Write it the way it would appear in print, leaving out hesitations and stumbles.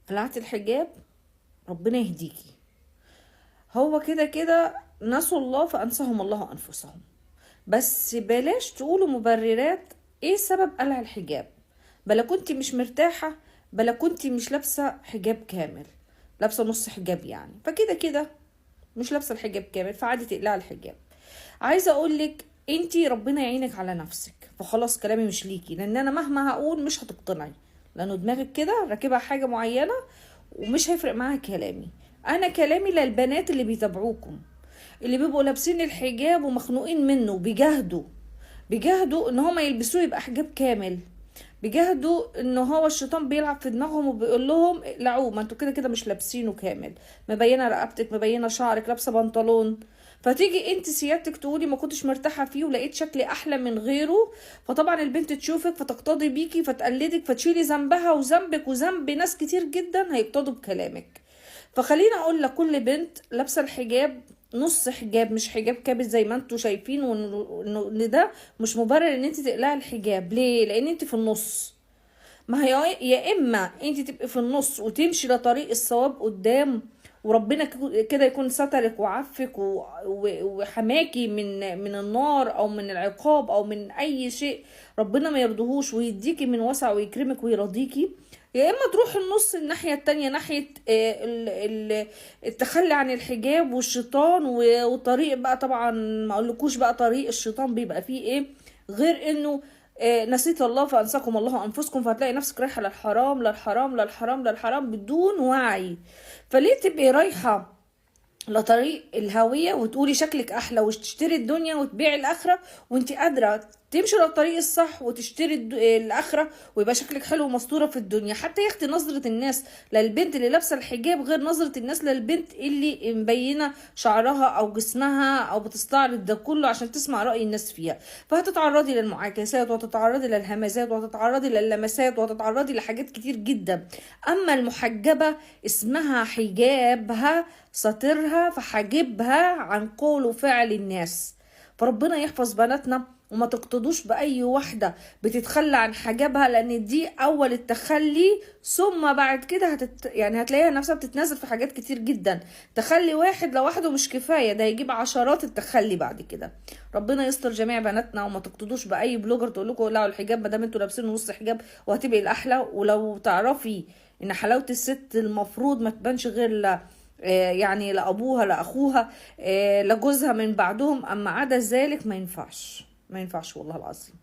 قلعت الحجاب، ربنا يهديكي. هو كده كده نسوا الله فأنساهم الله أنفسهم. بس بلاش تقولوا مبررات ايه سبب قلع الحجاب. بلا كنتي مش مرتاحة، بلا كنتي مش لابسة حجاب كامل، لابسة نص حجاب يعني، فكده كده مش لابسة الحجاب كامل فعادي تقلعي الحجاب. عايزة اقولك انتي ربنا يعينك على نفسك، فخلاص كلامي مش ليكي، لان انا مهما هقول مش هتقتنعي، لانه دماغك كده راكبها حاجة معينة ومش هيفرق معاها كلامي. انا كلامي للبنات اللي بيتابعوكم، اللي بيبقوا لابسين الحجاب ومخنوقين منه، بيجاهدوا ان هما يلبسوه يبقى حجاب كامل، بيجاهدوا ان هو الشيطان بيلعب في دماغهم وبيقول لهم اقلعوه، ما انتوا كده كده مش لابسينه كامل، مبينه رقبتك، مبينه شعرك، لابسه بنطلون. فتيجي انت سيادتك تقولي ما كنتش مرتاحه فيه ولقيت شكلي احلى من غيره، فطبعا البنت تشوفك فتقتضي بيكي فتقلدك فتشيلي ذنبها وذنبك وذنب ناس كتير جدا هيقتضوا بكلامك. فخليني اقول لكل بنت لابسه الحجاب نص حجاب مش حجاب كامل زي ما انتوا شايفين، وان ده مش مبرر ان انت تقلعي الحجاب. ليه؟ لان انت في النص. ما هي يا اما انت تبقي في النص وتمشي لطريق الصواب قدام، وربنا كده يكون سترك وعفك وحماكي من النار او من العقاب او من اي شيء ربنا ما يرضهوش، ويديكي من وسع ويكرمك ويرضيكي. يا اما تروح النص الناحية التانية، ناحية التخلي عن الحجاب والشيطان وطريق بقى، طبعا ما اقولكوش بقى طريق الشيطان بيبقى فيه ايه غير انه نسيت الله فانساكم الله انفسكم، فهتلاقي نفسك رايحه للحرام للحرام للحرام للحرام بدون وعي. فليه تبقي رايحه لطريق الهوية وتقولي شكلك احلى وتشتري الدنيا وتبيعي الاخرة، وانت قادرة تمشي للطريق الصح وتشتري الاخرة ويبقى شكلك حلو ومستورة في الدنيا. حتى يا اختي نظرة الناس للبنت اللي لابسة الحجاب غير نظرة الناس للبنت اللي مبينة شعرها او جسمها او بتستعرض ده كله عشان تسمع رأي الناس فيها. فهتتعرضي للمعاكسات وهتتعرضي للهمزات وهتتعرضي للمسات وهتتعرضي لحاجات كتير جدا. اما المحجبة اسمها حجابها ساترها فحاجبها عن قول وفعل الناس. فربنا يحفظ بناتنا وما تقتدوش بأي واحدة بتتخلى عن حجابها، لأن دي أول التخلي، ثم بعد كده يعني هتلاقيها نفسها بتتنازل في حاجات كتير جدا. تخلي واحد لوحده مش كفاية، ده يجيب عشرات التخلي بعد كده. ربنا يستر جميع بناتنا وما تقتدوش بأي بلوجر تقول لكم لا الحجاب ما دام انتوا لابسين نص حجاب وهتبقي الأحلى. ولو تعرفي إن حلاوة الست المفروض ما تبانش غير يعني لأبوها لأخوها لجوزها من بعدهم، أما عدا ذلك ما ينفعش، ما ينفعش والله العظيم.